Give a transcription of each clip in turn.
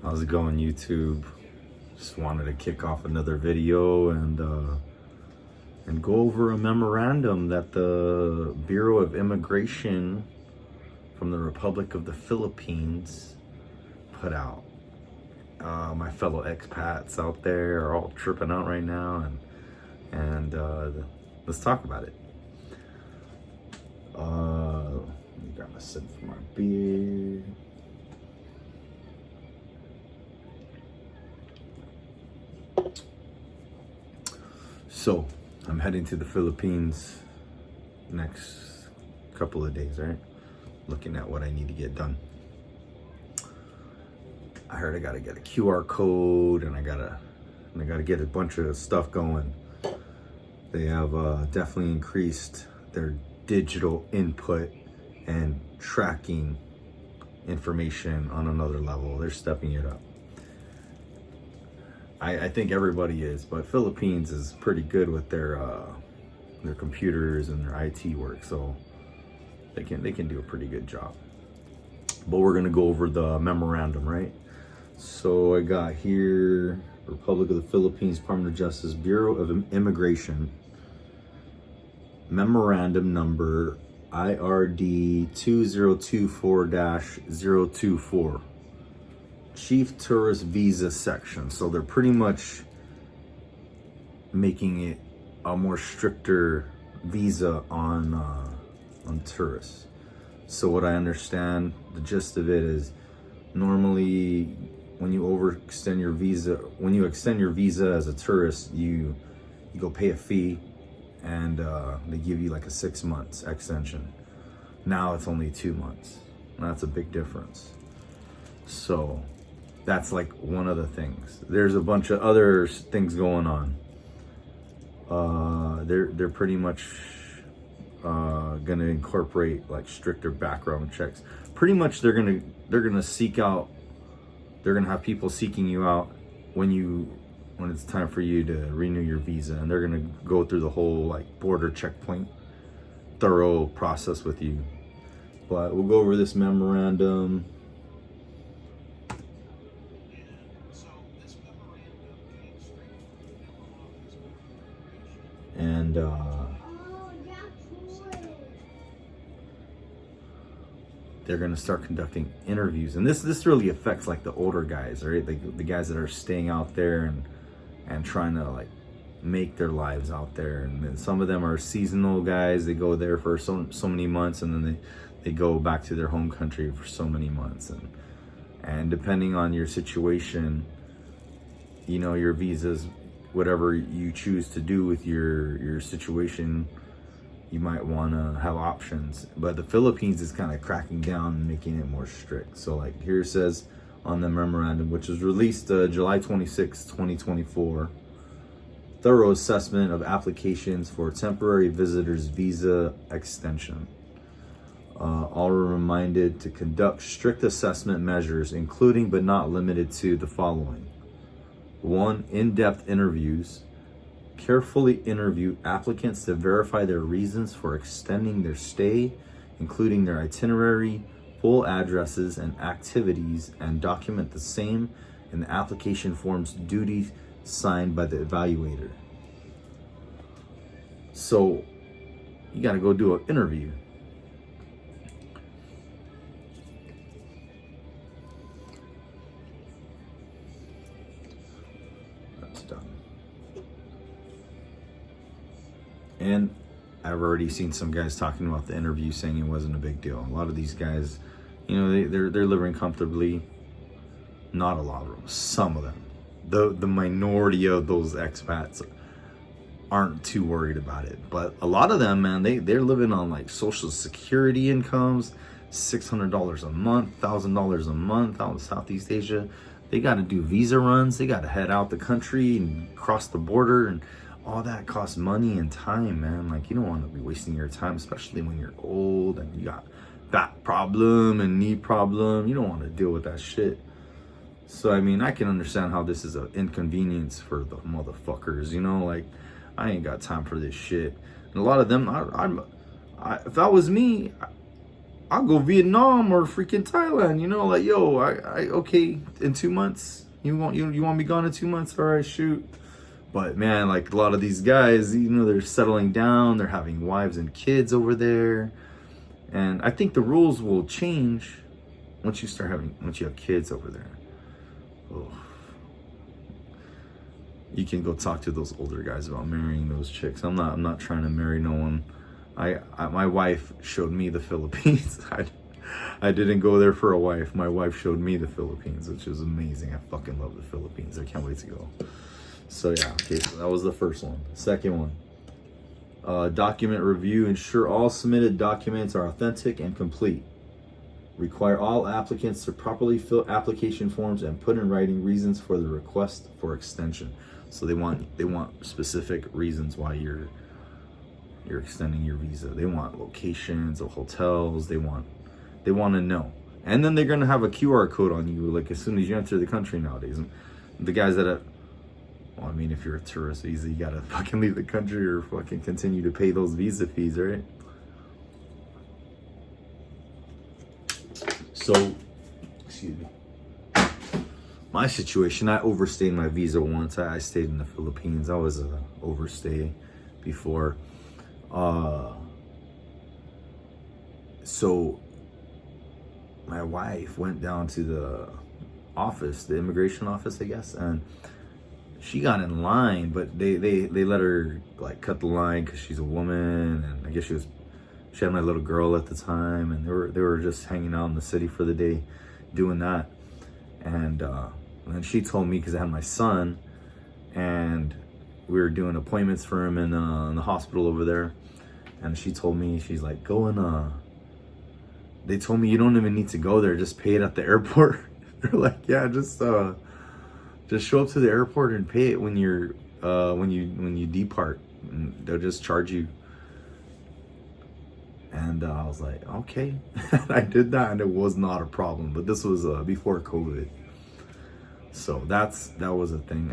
How's it going, YouTube? Just wanted to kick off another video and go over a memorandum that the Bureau of Immigration from the Republic of the Philippines put out. My fellow expats out there are all tripping out right now, and let's talk about it. Let me grab a sip for my beer. So, I'm heading to the Philippines next couple of days, right? Looking at what I need to get done. I heard I gotta get a QR code and I gotta get a bunch of stuff going. They have definitely increased their digital input and tracking information on another level. They're stepping it up. I think everybody is, but Philippines is pretty good with their computers and their IT work, so they can do a pretty good job. But we're gonna go over the memorandum, right? So I got here Republic of the Philippines Department of Justice Bureau of Immigration memorandum number IRD 2024-024. Chief Tourist Visa section. So they're pretty much making it a more stricter visa on tourists. So what I understand, the gist of it is, normally when you extend your visa as a tourist, you go pay a fee, and they give you like a 6 months extension. Now it's only 2 months. And that's a big difference. So that's like one of the things. There's a bunch of other things going on. They're pretty much gonna incorporate like stricter background checks. Pretty much they're gonna have people seeking you out when it's time for you to renew your visa, and they're gonna go through the whole like border checkpoint thorough process with you. But we'll go over this memorandum. And they're gonna start conducting interviews, and this really affects like the older guys, right? Like the guys that are staying out there and trying to like make their lives out there. And then some of them are seasonal guys. They go there for so many months, and then they go back to their home country for so many months, and depending on your situation, you know, your visas, whatever you choose to do with your situation, you might want to have options. But the Philippines is kind of cracking down and making it more strict. So like here it says on the memorandum, which was released July 26, 2024, thorough assessment of applications for temporary visitors visa extension. All are reminded to conduct strict assessment measures, including but not limited to the following. 1. In-depth interviews. Carefully interview applicants to verify their reasons for extending their stay, including their itinerary, full addresses, and activities, and document the same in the application form's duties signed by the evaluator. So you got to go do an interview. And I've already seen some guys talking about the interview saying it wasn't a big deal. A lot of these guys, you know, they're living comfortably. Not a lot of them. Some of them. The minority of those expats aren't too worried about it. But a lot of them, man, they're living on like social security incomes, $600 a month, $1,000 a month out in Southeast Asia. They got to do visa runs. They got to head out the country and cross the border, and all that costs money and time, man. Like, you don't want to be wasting your time, especially when you're old and you got back problem and knee problem. You don't want to deal with that shit. So, I mean, I can understand how this is an inconvenience for the motherfuckers, you know? Like, I ain't got time for this shit. And a lot of them, if that was me, I'll go Vietnam or freaking Thailand. You know, like yo, I okay in 2 months. You want me gone in 2 months? All right, shoot. But man, like a lot of these guys, you know, they're settling down. They're having wives and kids over there, and I think the rules will change once you have kids over there. Oh. You can go talk to those older guys about marrying those chicks. I'm not trying to marry no one. My wife showed me the Philippines. I didn't go there for a wife. My wife showed me the Philippines, which is amazing. I fucking love the Philippines. I can't wait to go. So yeah, okay, so that was the first one. Second one, document review. Ensure all submitted documents are authentic and complete. Require all applicants to properly fill application forms and put in writing reasons for the request for extension. So they want specific reasons why you're extending your visa. They want locations of hotels. They want to know. And then they're gonna have a QR code on you, like as soon as you enter the country nowadays. And the guys that well, I mean, if you're a tourist visa, you gotta fucking leave the country or fucking continue to pay those visa fees, right? So, excuse me. My situation, I overstayed my visa once. I stayed in the Philippines. I was a overstay before. So my wife went down to the office, the immigration office, I guess, and she got in line, but they let her like cut the line because she's a woman, and I guess she had my little girl at the time, and they were just hanging out in the city for the day, doing that, and then she told me, because I had my son, and we were doing appointments for him in the hospital over there, and she told me, she's like, go and they told me you don't even need to go there, just pay it at the airport. They're like, yeah, just show up to the airport and pay it when you depart, and they'll just charge you. And I was like, okay. I did that, and it was not a problem. But this was before COVID, so that was a thing.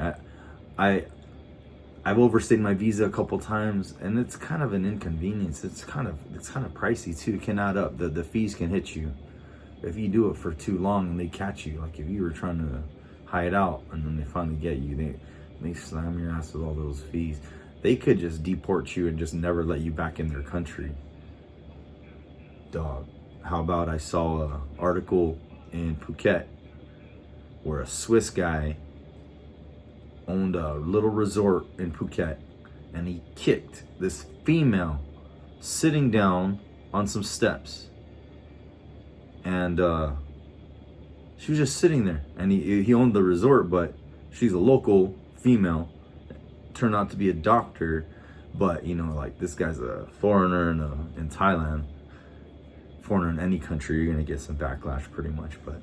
I've overstayed my visa a couple times, and it's kind of an inconvenience. It's kind of pricey too. It can add up. The fees can hit you if you do it for too long and they catch you. Like if you were trying to hide out and then they finally get you, they slam your ass with all those fees. They could just deport you and just never let you back in their country. Dog. How about I saw an article in Phuket where a Swiss guy owned a little resort in Phuket, and he kicked this female sitting down on some steps, and she was just sitting there, and he owned the resort, but she's a local female, turned out to be a doctor, but you know, like this guy's a foreigner in Thailand. Foreigner in any country, you're gonna get some backlash pretty much. But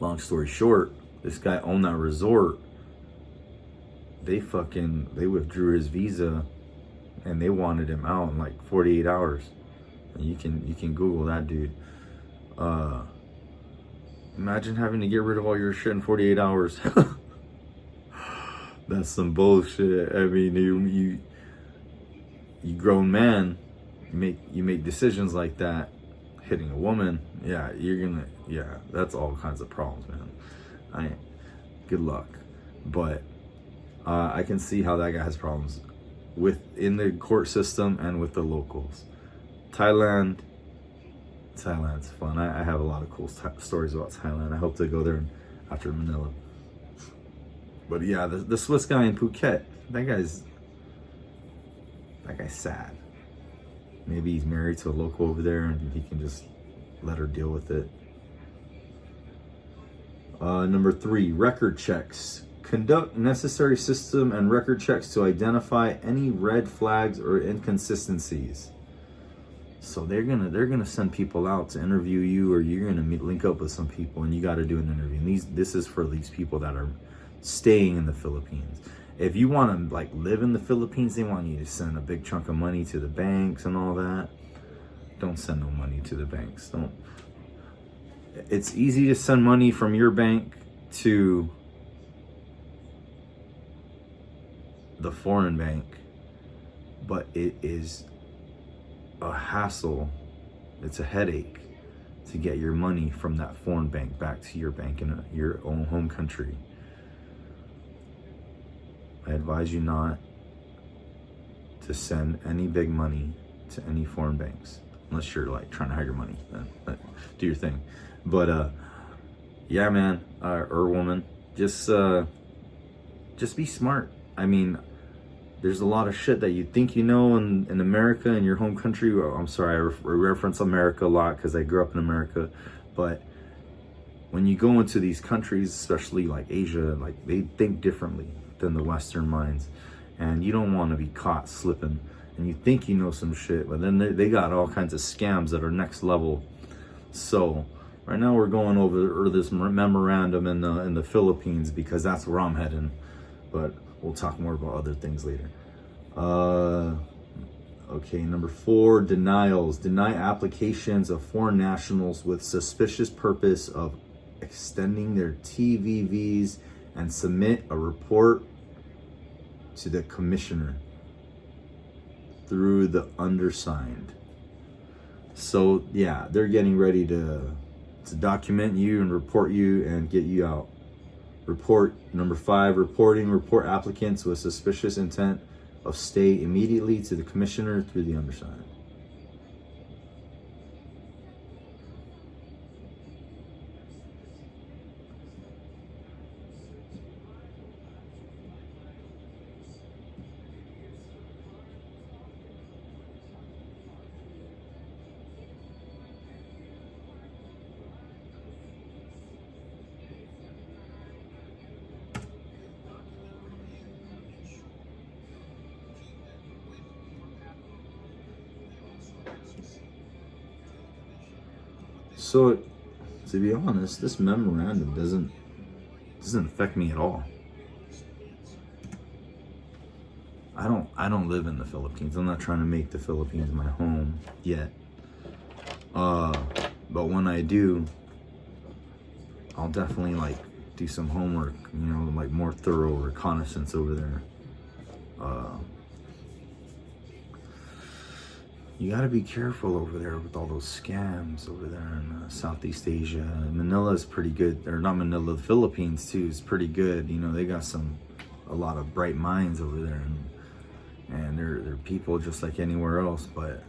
long story short, this guy owned that resort. They withdrew his visa, and they wanted him out in like 48 hours. And you can Google that dude. Imagine having to get rid of all your shit in 48 hours. That's some bullshit. I mean, you grown man, you make decisions like that, hitting a woman, that's all kinds of problems, man. Good luck. But I can see how that guy has problems in the court system and with the locals. Thailand's fun. I have a lot of cool stories about Thailand. I hope to go there after Manila. But yeah, the Swiss guy in Phuket, that guy's sad. Maybe he's married to a local over there and he can just let her deal with it. Number 3, record checks. Conduct necessary system and record checks to identify any red flags or inconsistencies. So they're gonna send people out to interview you, or you're gonna link up with some people, and you got to do an interview. And this is for these people that are staying in the Philippines. If you want to like live in the Philippines, they want you to send a big chunk of money to the banks and all that. Don't send no money to the banks. Don't. It's easy to send money from your bank to the foreign bank, but it is a hassle it's a headache to get your money from that foreign bank back to your bank in your own home country. I advise you not to send any big money to any foreign banks, unless you're like trying to hide your money, then do your thing. But yeah, man, or woman, just be smart. I mean, there's a lot of shit that you think you know in America, in your home country. Well, I'm sorry, I reference America a lot because I grew up in America. But when you go into these countries, especially like Asia, like they think differently than the Western minds. And you don't want to be caught slipping. And you think you know some shit, but then they got all kinds of scams that are next level. So right now we're going over this memorandum in the Philippines because that's where I'm heading. But we'll talk more about other things later. Okay, number 4, denials. Deny applications of foreign nationals with suspicious purpose of extending their TVVs and submit a report to the commissioner through the undersigned. So yeah, they're getting ready to document you and report you and get you out. Report number 5, report applicants with suspicious intent of stay immediately to the commissioner through the undersigned. So, to be honest, this memorandum doesn't affect me at all. I don't live in the Philippines. I'm not trying to make the Philippines my home yet. But when I do, I'll definitely like do some homework, you know, like more thorough reconnaissance over there. You got to be careful over there with all those scams over there in Southeast Asia. Manila is pretty good, or not Manila, the Philippines too is pretty good. You know, they got a lot of bright minds over there, and they're people just like anywhere else. But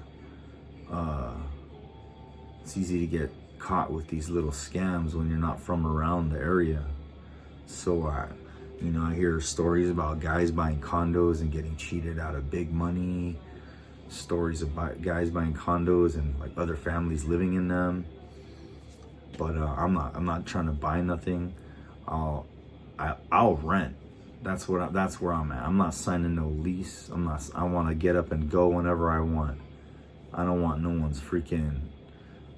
it's easy to get caught with these little scams when you're not from around the area. So you know, I hear stories about guys buying condos and getting cheated out of big money. Stories about guys buying condos and like other families living in them. But I'm not trying to buy nothing. I'll rent. That's where I'm at. I'm not signing no lease. I want to get up and go whenever I want. I don't want no one's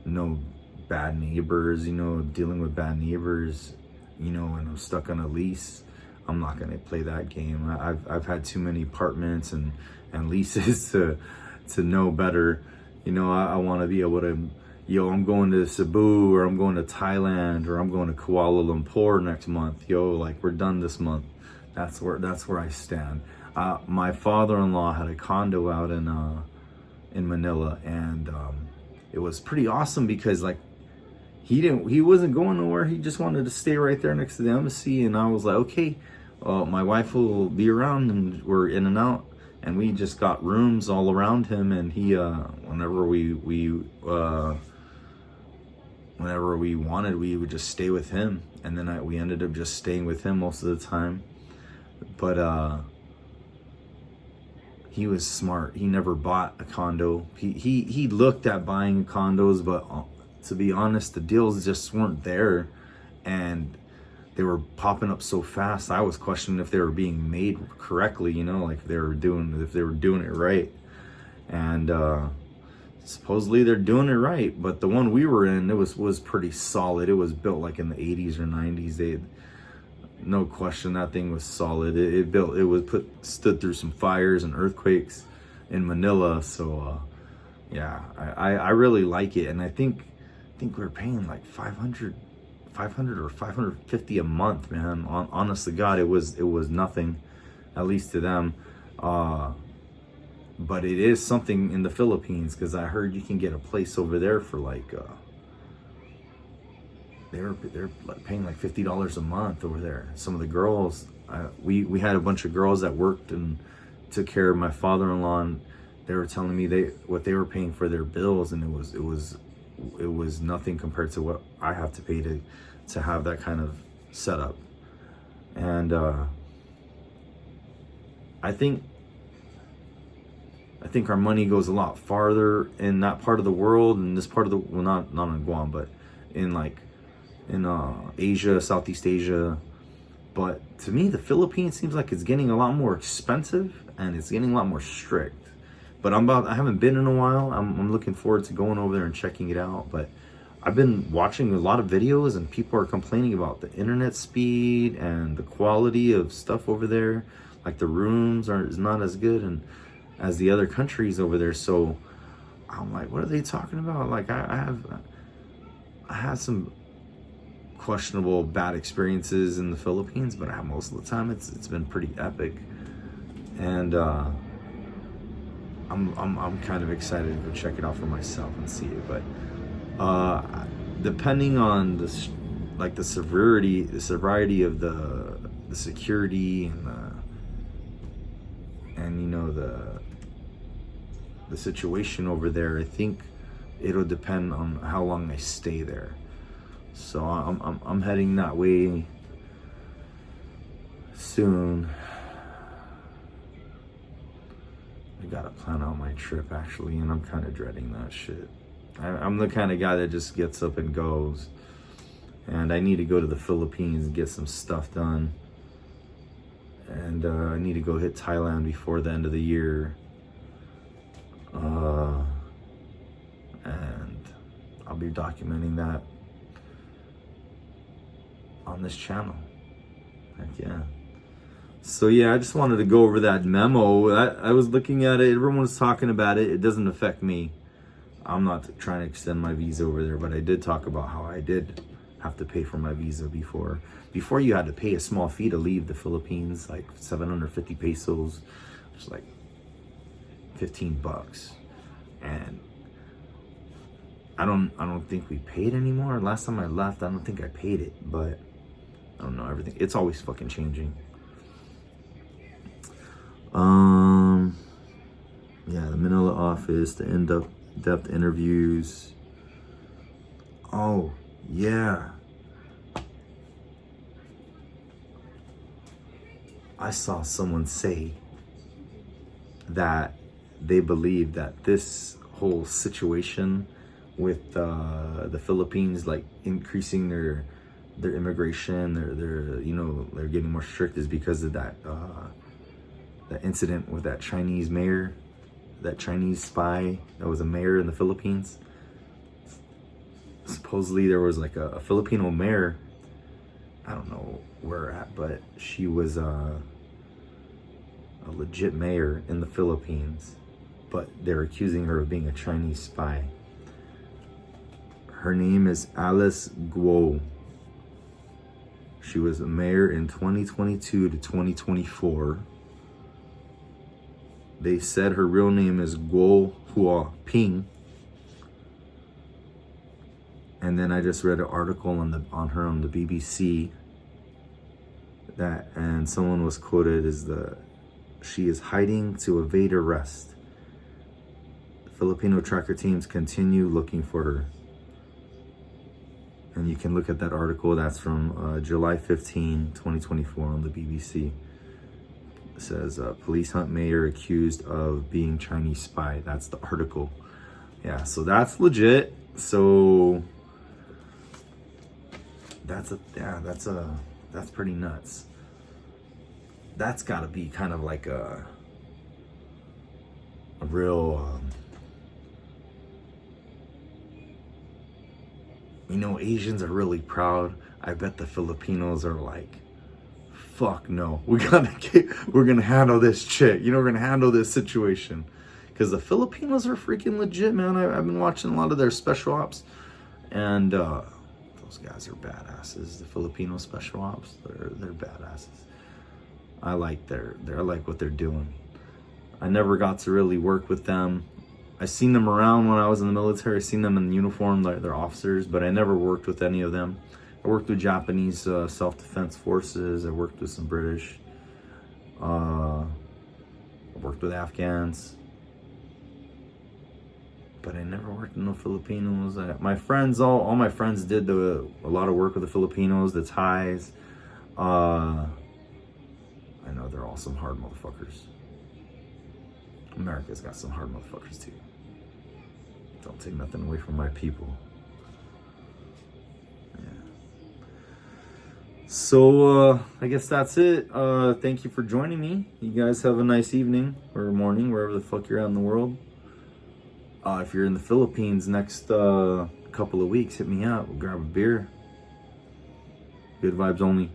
no bad neighbors, you know, dealing with bad neighbors, you know, when I'm stuck on a lease. I'm not gonna play that game. I've had too many apartments and leases to know better. You know, I want to be able to, I'm going to Cebu, or I'm going to Thailand, or I'm going to Kuala Lumpur next month. Like we're done this month. That's where I stand. My father-in-law had a condo out in Manila, and it was pretty awesome because like he wasn't going nowhere. He just wanted to stay right there next to the embassy, and I was like, okay, my wife will be around, and we're in and out. And we just got rooms all around him, and he, whenever we wanted, we would just stay with him. And then we ended up just staying with him most of the time. But he was smart. He never bought a condo. He looked at buying condos, but to be honest, the deals just weren't there, and they were popping up so fast. I was questioning if they were being made correctly, you know, like if they were doing it right. And supposedly they're doing it right. But the one we were in, it was pretty solid. It was built like in the 80s or 90s. No question, that thing was solid. Stood through some fires and earthquakes in Manila. So yeah, I really like it, and I think we were paying like 500 or 550 a month, man. Honest to God, it was nothing, at least to them. But it is something in the Philippines, because I heard you can get a place over there for like they're like paying like $50 a month over there. Some of the girls, we had a bunch of girls that worked and took care of my father-in-law, and they were telling me what they were paying for their bills, and it was nothing compared to what I have to pay to have that kind of setup. And I think our money goes a lot farther in that part of the world, in this part of the, well, not in Guam, but in Asia, Southeast Asia. But to me, the Philippines seems like it's getting a lot more expensive, and it's getting a lot more strict. But I haven't been in a while. I'm looking forward to going over there and checking it out. But I've been watching a lot of videos, and people are complaining about the internet speed and the quality of stuff over there. Like the rooms is not as good as the other countries over there. So I'm like, what are they talking about? Like I have some questionable bad experiences in the Philippines, but most of the time it's been pretty epic. And I'm kind of excited to go check it out for myself and see it. But depending on the severity of the security and you know the situation over there, I think it'll depend on how long I stay there. So I'm heading that way soon. I gotta plan out my trip actually, and I'm kind of dreading that shit. I'm the kind of guy that just gets up and goes, and I need to go to the Philippines and get some stuff done. And I need to go hit Thailand before the end of the year. And I'll be documenting that on this channel. Heck yeah. So yeah, I just wanted to go over that memo. I was looking at it. Everyone was talking about it. It doesn't affect me. I'm not trying to extend my visa over there, but I did talk about how I did have to pay for my visa before. Before, you had to pay a small fee to leave the Philippines, like 750 pesos, which is like $15. And I don't think we paid anymore. Last time I left, I don't think I paid it, but I don't know, everything. It's always fucking changing. Yeah, the Manila office, the in-depth interviews. Oh, yeah. I saw someone say that they believe that this whole situation with the Philippines, like increasing their immigration, they're getting more strict, is because of that incident with that Chinese mayor, that Chinese spy that was a mayor in the Philippines. Supposedly there was like a Filipino mayor, I don't know where at, but she was a legit mayor in the Philippines, but they're accusing her of being a Chinese spy. Her name is Alice Guo. She was a mayor in 2022 to 2024. They said her real name is Guo Hua Ping. And then I just read an article on her on the BBC and someone was quoted as she is hiding to evade arrest. Filipino tracker teams continue looking for her. And you can look at that article. That's from July 15, 2024 on the BBC. It says, police hunt mayor accused of being Chinese spy. That's the article. Yeah, so that's legit. So that's pretty nuts. That's gotta be kind of like a real, Asians are really proud. I bet the Filipinos are like, fuck no, we're gonna handle this shit. We're gonna handle this situation. Because the Filipinos are freaking legit, man. I've been watching a lot of their special ops, and those guys are badasses. The Filipino special ops, they're badasses. I like what they're doing. I never got to really work with them. I seen them around when I was in the military. I seen them in uniform, they're officers, but I never worked with any of them. I worked with Japanese self-defense forces. I worked with some British. I worked with Afghans. But I never worked with no Filipinos. My friends, all my friends did a lot of work with the Filipinos, the Thais. I know they're all some hard motherfuckers. America's got some hard motherfuckers too. Don't take nothing away from my people. Yeah. So I guess that's it. Thank you for joining me. You guys have a nice evening or morning, wherever the fuck you're at in the world. If you're in the Philippines next couple of weeks, hit me up. We'll grab a beer. Good vibes only.